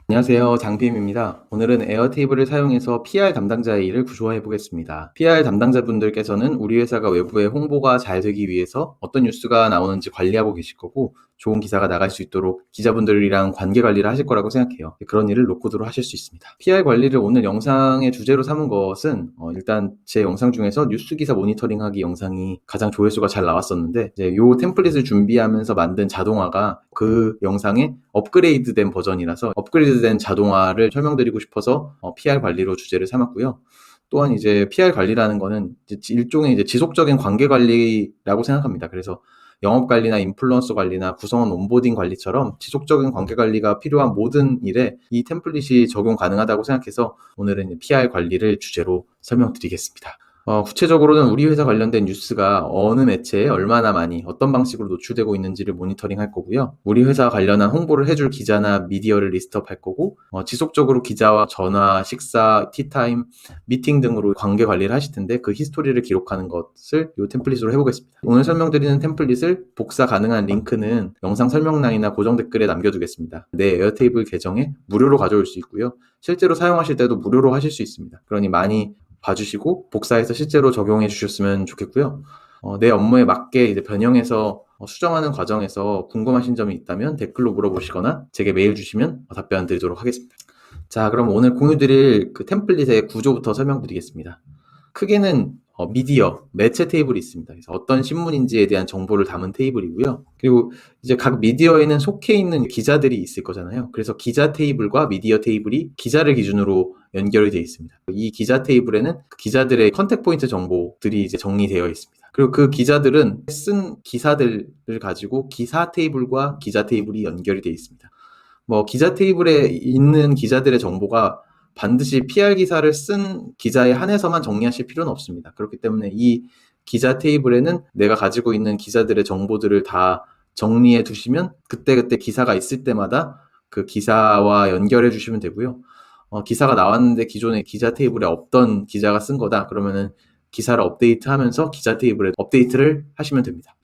안녕하세요. 장빔입니다. 오늘은 에어테이블을 사용해서 PR 담당자의 일을 구조화해 보겠습니다. PR 담당자분들께서는 우리 회사가 외부에 홍보가 잘 되기 위해서 어떤 뉴스가 나오는지 관리하고 계실 거고, 좋은 기사가 나갈 수 있도록 기자분들이랑 관계 관리를 하실 거라고 생각해요. 그런 일을 노코드로 하실 수 있습니다. PR 관리를 오늘 영상의 주제로 삼은 것은 일단 제 영상 중에서 뉴스 기사 모니터링하기 영상이 가장 조회수가 잘 나왔었는데, 이제 요 템플릿을 준비하면서 만든 자동화가 그 영상의 업그레이드된 버전이라서 업그레이드된 자동화를 설명드리고 싶어서 PR 관리로 주제를 삼았고요. 또한 이제 PR 관리라는 거는 이제 일종의 이제 지속적인 관계 관리라고 생각합니다. 그래서 영업 관리나 인플루언서 관리나 구성원 온보딩 관리처럼 지속적인 관계 관리가 필요한 모든 일에 이 템플릿이 적용 가능하다고 생각해서 오늘은 PR 관리를 주제로 설명드리겠습니다. 구체적으로는 우리 회사 관련된 뉴스가 어느 매체에 얼마나 많이 어떤 방식으로 노출되고 있는지를 모니터링 할 거고요. 우리 회사 관련한 홍보를 해줄 기자나 미디어를 리스트업 할 거고, 지속적으로 기자와 전화, 식사, 티타임, 미팅 등으로 관계 관리를 하실 텐데 그 히스토리를 기록하는 것을 이 템플릿으로 해보겠습니다. 오늘 설명드리는 템플릿을 복사 가능한 링크는 영상 설명란이나 고정 댓글에 남겨두겠습니다. 내 에어테이블 계정에 무료로 가져올 수 있고요. 실제로 사용하실 때도 무료로 하실 수 있습니다. 그러니 많이 봐주시고 복사해서 실제로 적용해 주셨으면 좋겠고요. 내 업무에 맞게 이제 변형해서 수정하는 과정에서 궁금하신 점이 있다면 댓글로 물어보시거나 제게 메일 주시면 답변 드리도록 하겠습니다. 자, 그럼 오늘 공유드릴 그 템플릿의 구조부터 설명드리겠습니다. 크게는 미디어, 매체 테이블이 있습니다. 그래서 어떤 신문인지에 대한 정보를 담은 테이블이고요. 그리고 이제 각 미디어에는 속해 있는 기자들이 있을 거잖아요. 그래서 기자 테이블과 미디어 테이블이 기자를 기준으로 연결이 되어 있습니다. 이 기자 테이블에는 기자들의 컨택 포인트 정보들이 이제 정리되어 있습니다. 그리고 그 기자들은 쓴 기사들을 가지고 기사 테이블과 기자 테이블이 연결이 되어 있습니다. 기자 테이블에 있는 기자들의 정보가 반드시 PR 기사를 쓴 기자에 한해서만 정리하실 필요는 없습니다. 그렇기 때문에 이 기자 테이블에는 내가 가지고 있는 기자들의 정보들을 다 정리해 두시면 그때그때 기사가 있을 때마다 그 기사와 연결해 주시면 되고요. 기사가 나왔는데 기존에 기자 테이블에 없던 기자가 쓴 거다. 그러면은 기사를 업데이트하면서 기자 테이블에 업데이트를 하시면 됩니다.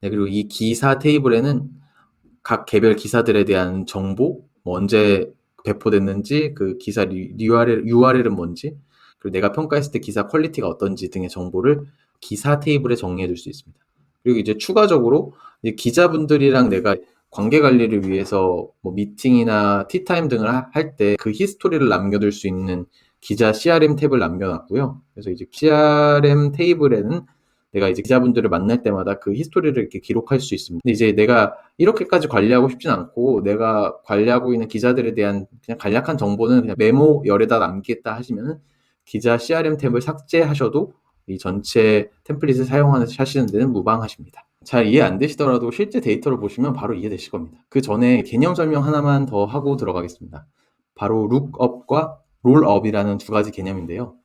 네, 그리고 이 기사 테이블에는 각 개별 기사들에 대한 정보, 언제 배포됐는지, 그 기사 URL은 뭔지, 그리고 내가 평가했을 때 기사 퀄리티가 어떤지 등의 정보를 기사 테이블에 정리해 둘 수 있습니다. 그리고 이제 추가적으로 이제 기자분들이랑 내가 관계 관리를 위해서 미팅이나 티타임 등을 할 때 그 히스토리를 남겨둘 수 있는 기자 CRM 탭을 남겨놨고요. 그래서 이제 CRM 테이블에는 내가 이제 기자분들을 만날 때마다 그 히스토리를 이렇게 기록할 수 있습니다. 근데 이제 내가 이렇게까지 관리하고 싶진 않고 내가 관리하고 있는 기자들에 대한 그냥 간략한 정보는 그냥 메모열에다 남기겠다 하시면은 기자 CRM 탭을 삭제하셔도 이 전체 템플릿을 사용하시는 데는 무방하십니다. 잘 이해 안 되시더라도 실제 데이터를 보시면 바로 이해되실 겁니다. 그 전에 개념 설명 하나만 더 하고 들어가겠습니다. 바로 룩업과 롤업이라는 두 가지 개념인데요.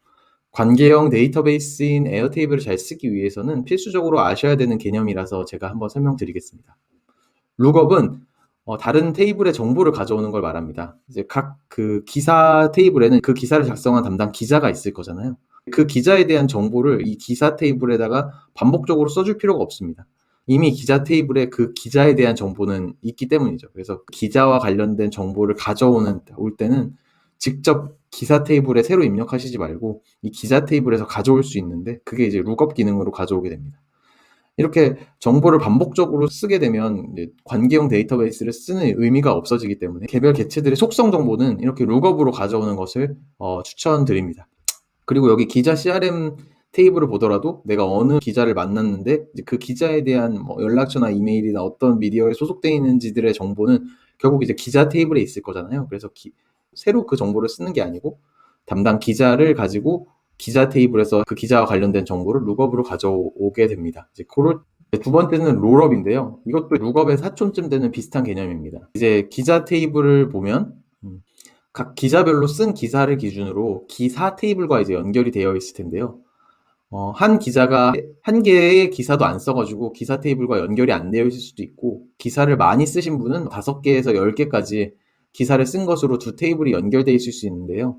관계형 데이터베이스인 에어테이블을 잘 쓰기 위해서는 필수적으로 아셔야 되는 개념이라서 제가 한번 설명드리겠습니다. 룩업은 다른 테이블의 정보를 가져오는 걸 말합니다. 이제 각 그 기사 테이블에는 그 기사를 작성한 담당 기자가 있을 거잖아요. 그 기자에 대한 정보를 이 기사 테이블에다가 반복적으로 써줄 필요가 없습니다. 이미 기자 테이블에 그 기자에 대한 정보는 있기 때문이죠. 그래서 기자와 관련된 정보를 올 때는 직접 기사 테이블에 새로 입력하시지 말고 이 기자 테이블에서 가져올 수 있는데 그게 이제 룩업 기능으로 가져오게 됩니다. 이렇게 정보를 반복적으로 쓰게 되면 이제 관계형 데이터베이스를 쓰는 의미가 없어지기 때문에 개별 개체들의 속성 정보는 이렇게 룩업으로 가져오는 것을 추천드립니다. 그리고 여기 기자 CRM 테이블을 보더라도 내가 어느 기자를 만났는데 이제 그 기자에 대한 연락처나 이메일이나 어떤 미디어에 소속되어 있는지들의 정보는 결국 이제 기자 테이블에 있을 거잖아요. 그래서 새로 그 정보를 쓰는 게 아니고 담당 기자를 가지고 기자 테이블에서 그 기자와 관련된 정보를 룩업으로 가져오게 됩니다. 이제 두 번째는 롤업인데요. 이것도 룩업의 사촌쯤 되는 비슷한 개념입니다. 이제 기자 테이블을 보면 각 기자별로 쓴 기사를 기준으로 기사 테이블과 이제 연결이 되어 있을 텐데요. 한 기자가 한 개의 기사도 안 써가지고 기사 테이블과 연결이 안 되어 있을 수도 있고, 기사를 많이 쓰신 분은 5개에서 10개까지 기사를 쓴 것으로 두 테이블이 연결되어 있을 수 있는데요.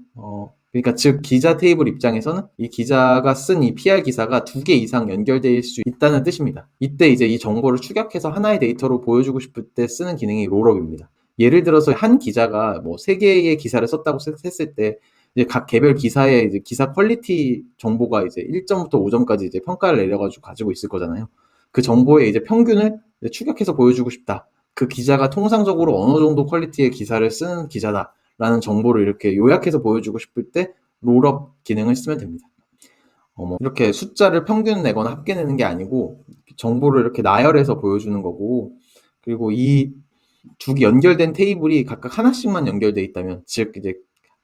그러니까 즉 기자 테이블 입장에서는 이 기자가 쓴 이 PR 기사가 2개 이상 연결될 수 있다는 뜻입니다. 이때 이제 이 정보를 축약해서 하나의 데이터로 보여주고 싶을 때 쓰는 기능이 롤업입니다. 예를 들어서 한 기자가 뭐 3개의 기사를 썼다고 했을 때 이제 각 개별 기사의 이제 기사 퀄리티 정보가 이제 1점부터 5점까지 이제 평가를 내려가지고 가지고 있을 거잖아요. 그 정보의 이제 평균을 이제 추격해서 보여주고 싶다. 그 기자가 통상적으로 어느 정도 퀄리티의 기사를 쓰는 기자다라는 정보를 이렇게 요약해서 보여주고 싶을 때 롤업 기능을 쓰면 됩니다. 뭐 이렇게 숫자를 평균 내거나 합계 내는 게 아니고 정보를 이렇게 나열해서 보여주는 거고, 그리고 이 두 연결된 테이블이 각각 하나씩만 연결돼 있다면, 즉 이제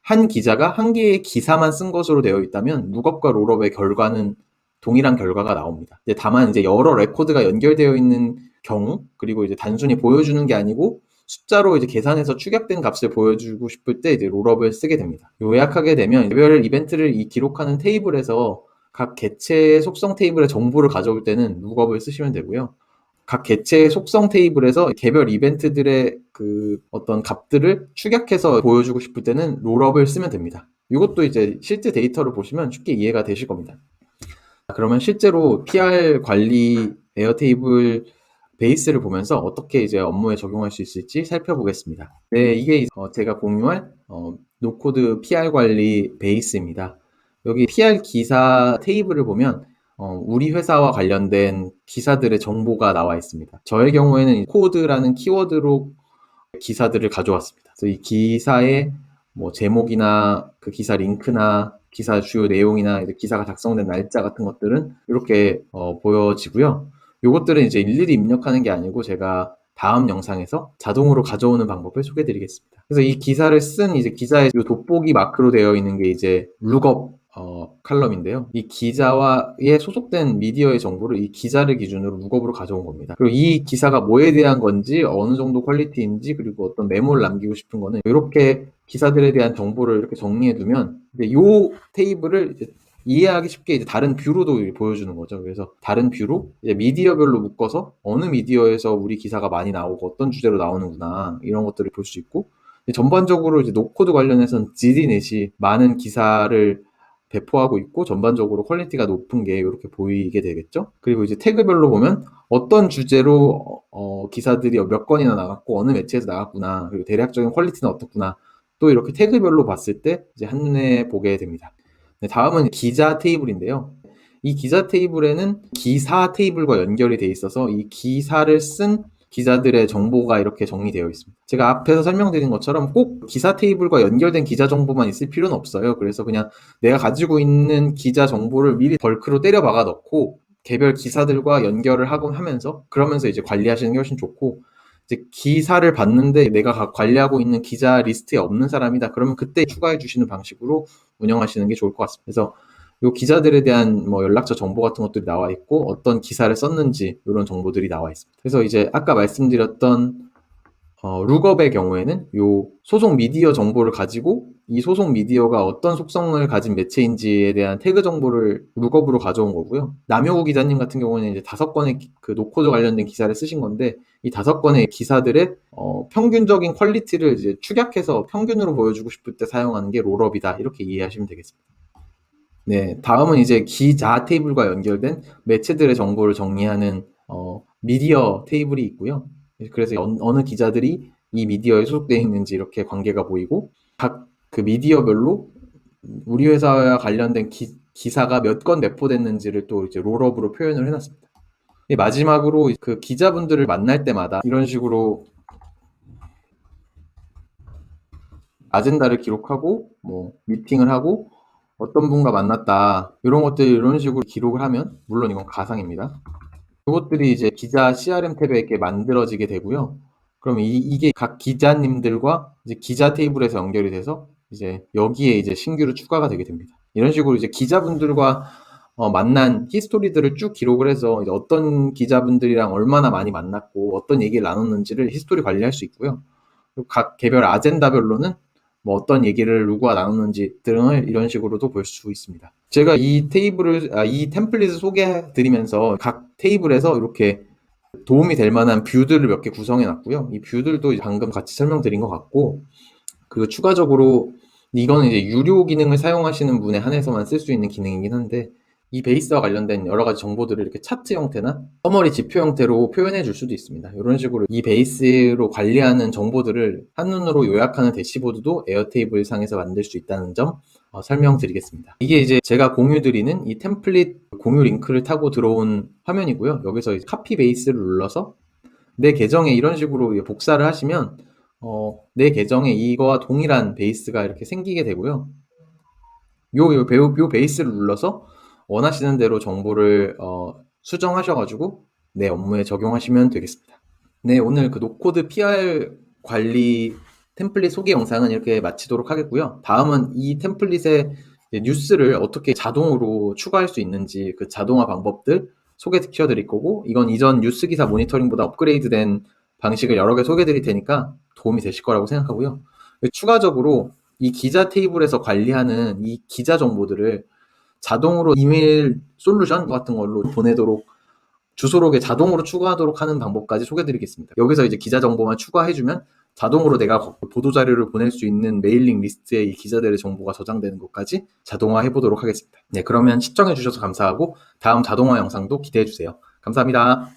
한 기자가 한 개의 기사만 쓴 것으로 되어 있다면 룩업과 롤업의 결과는 동일한 결과가 나옵니다. 이제 다만 이제 여러 레코드가 연결되어 있는 경우, 그리고 이제 단순히 보여주는 게 아니고 숫자로 이제 계산해서 축약된 값을 보여주고 싶을 때 이제 롤업을 쓰게 됩니다. 요약하게 되면 개별 이벤트를 기록하는 테이블에서 각 개체의 속성 테이블의 정보를 가져올 때는 룩업을 쓰시면 되고요. 각 개체의 속성 테이블에서 개별 이벤트들의 그 어떤 값들을 축약해서 보여주고 싶을 때는 롤업을 쓰면 됩니다. 이것도 이제 실제 데이터를 보시면 쉽게 이해가 되실 겁니다. 그러면 실제로 PR 관리 에어테이블 베이스를 보면서 어떻게 이제 업무에 적용할 수 있을지 살펴보겠습니다. 네, 이게 제가 공유할 노코드 PR 관리 베이스입니다. 여기 PR 기사 테이블을 보면 우리 회사와 관련된 기사들의 정보가 나와 있습니다. 저의 경우에는 코드라는 키워드로 기사들을 가져왔습니다. 그래서 이 기사의 뭐 제목이나 그 기사 링크나 기사 주요 내용이나 기사가 작성된 날짜 같은 것들은 이렇게 보여지고요. 요것들은 이제 일일이 입력하는 게 아니고 제가 다음 영상에서 자동으로 가져오는 방법을 소개해드리겠습니다. 그래서 이 기사를 쓴 이제 기자의 요 돋보기 마크로 되어 있는 게 이제 룩업 칼럼인데요. 이 기자와의 소속된 미디어의 정보를 이 기자를 기준으로 룩업으로 가져온 겁니다. 그리고 이 기사가 뭐에 대한 건지, 어느 정도 퀄리티인지, 그리고 어떤 메모를 남기고 싶은 거는 이렇게 기사들에 대한 정보를 이렇게 정리해두면 이 테이블을 이제 이해하기 쉽게 이제 다른 뷰로도 보여주는 거죠. 그래서 다른 뷰로 이제 미디어별로 묶어서 어느 미디어에서 우리 기사가 많이 나오고 어떤 주제로 나오는구나, 이런 것들을 볼 수 있고, 전반적으로 이제 노코드 관련해서는 지디넷이 많은 기사를 배포하고 있고 전반적으로 퀄리티가 높은 게 이렇게 보이게 되겠죠. 그리고 이제 태그별로 보면 어떤 주제로 기사들이 몇 건이나 나갔고 어느 매체에서 나갔구나, 그리고 대략적인 퀄리티는 어떻구나, 또 이렇게 태그별로 봤을 때 이제 한눈에 보게 됩니다. 네, 다음은 기자 테이블인데요. 이 기자 테이블에는 기사 테이블과 연결이 돼 있어서 이 기사를 쓴 기자들의 정보가 이렇게 정리되어 있습니다. 제가 앞에서 설명드린 것처럼 꼭 기사 테이블과 연결된 기자 정보만 있을 필요는 없어요. 그래서 그냥 내가 가지고 있는 기자 정보를 미리 벌크로 때려 박아 넣고 개별 기사들과 연결을 하고 하면서 그러면서 이제 관리하시는 게 훨씬 좋고, 이제 기사를 봤는데 내가 관리하고 있는 기자 리스트에 없는 사람이다, 그러면 그때 추가해 주시는 방식으로 운영하시는 게 좋을 것 같습니다. 그래서 요 기자들에 대한 뭐 연락처 정보 같은 것들이 나와 있고 어떤 기사를 썼는지 이런 정보들이 나와 있습니다. 그래서 이제 아까 말씀드렸던 룩업의 경우에는 요 소속 미디어 정보를 가지고 이 소속 미디어가 어떤 속성을 가진 매체인지에 대한 태그 정보를 룩업으로 가져온 거고요. 남효구 기자님 같은 경우는 이제 5건의 그 노코드 관련된 기사를 쓰신 건데, 이 5건의 기사들의 평균적인 퀄리티를 이제 축약해서 평균으로 보여주고 싶을 때 사용하는 게 롤업이다, 이렇게 이해하시면 되겠습니다. 네, 다음은 이제 기자 테이블과 연결된 매체들의 정보를 정리하는 미디어 테이블이 있고요. 그래서 어느 기자들이 이 미디어에 소속되어 있는지 이렇게 관계가 보이고, 각 그 미디어별로 우리 회사와 관련된 기사가 몇 건 내포됐는지를 또 이제 롤업으로 표현을 해놨습니다. 마지막으로 그 기자분들을 만날 때마다 이런 식으로 아젠다를 기록하고 뭐 미팅을 하고 어떤 분과 만났다, 이런 것들 이런 식으로 기록을 하면, 물론 이건 가상입니다. 이것들이 이제 기자 CRM 탭에 이렇게 만들어지게 되고요. 그럼 이게 각 기자님들과 이제 기자 테이블에서 연결이 돼서 이제 여기에 이제 신규로 추가가 되게 됩니다. 이런 식으로 이제 기자분들과 만난 히스토리들을 쭉 기록을 해서 이제 어떤 기자분들이랑 얼마나 많이 만났고 어떤 얘기를 나눴는지를 히스토리 관리할 수 있고요. 그리고 각 개별 아젠다별로는 뭐 어떤 얘기를 누구와 나눴는지 등을 이런 식으로도 볼 수 있습니다. 제가 이 템플릿을 소개해 드리면서 각 테이블에서 이렇게 도움이 될 만한 뷰들을 몇 개 구성해 놨고요. 이 뷰들도 방금 같이 설명드린 것 같고, 그리고 추가적으로 이거는 이제 유료 기능을 사용하시는 분에 한해서만 쓸 수 있는 기능이긴 한데, 이 베이스와 관련된 여러 가지 정보들을 이렇게 차트 형태나 서머리 지표 형태로 표현해 줄 수도 있습니다. 이런 식으로 이 베이스로 관리하는 정보들을 한눈으로 요약하는 대시보드도 에어테이블 상에서 만들 수 있다는 점 설명드리겠습니다. 이게 이제 제가 공유드리는 이 템플릿 공유 링크를 타고 들어온 화면이고요. 여기서 이제 카피 베이스를 눌러서 내 계정에 이런 식으로 복사를 하시면 내 계정에 이거와 동일한 베이스가 이렇게 생기게 되고요. 요 베이스를 눌러서 원하시는 대로 정보를 수정하셔가지고 내 업무에 적용하시면 되겠습니다. 네, 오늘 그 노코드 PR 관리 템플릿 소개 영상은 이렇게 마치도록 하겠고요. 다음은 이 템플릿에 뉴스를 어떻게 자동으로 추가할 수 있는지 그 자동화 방법들 소개시켜 드릴 거고, 이건 이전 뉴스 기사 모니터링보다 업그레이드된 방식을 여러 개 소개해 드릴 테니까 도움이 되실 거라고 생각하고요. 추가적으로 이 기자 테이블에서 관리하는 이 기자 정보들을 자동으로 이메일 솔루션 같은 걸로 보내도록 주소록에 자동으로 추가하도록 하는 방법까지 소개드리겠습니다. 여기서 이제 기자 정보만 추가해주면 자동으로 내가 보도자료를 보낼 수 있는 메일링 리스트에 이 기자들의 정보가 저장되는 것까지 자동화 해보도록 하겠습니다. 네, 그러면 시청해주셔서 감사하고 다음 자동화 영상도 기대해주세요. 감사합니다.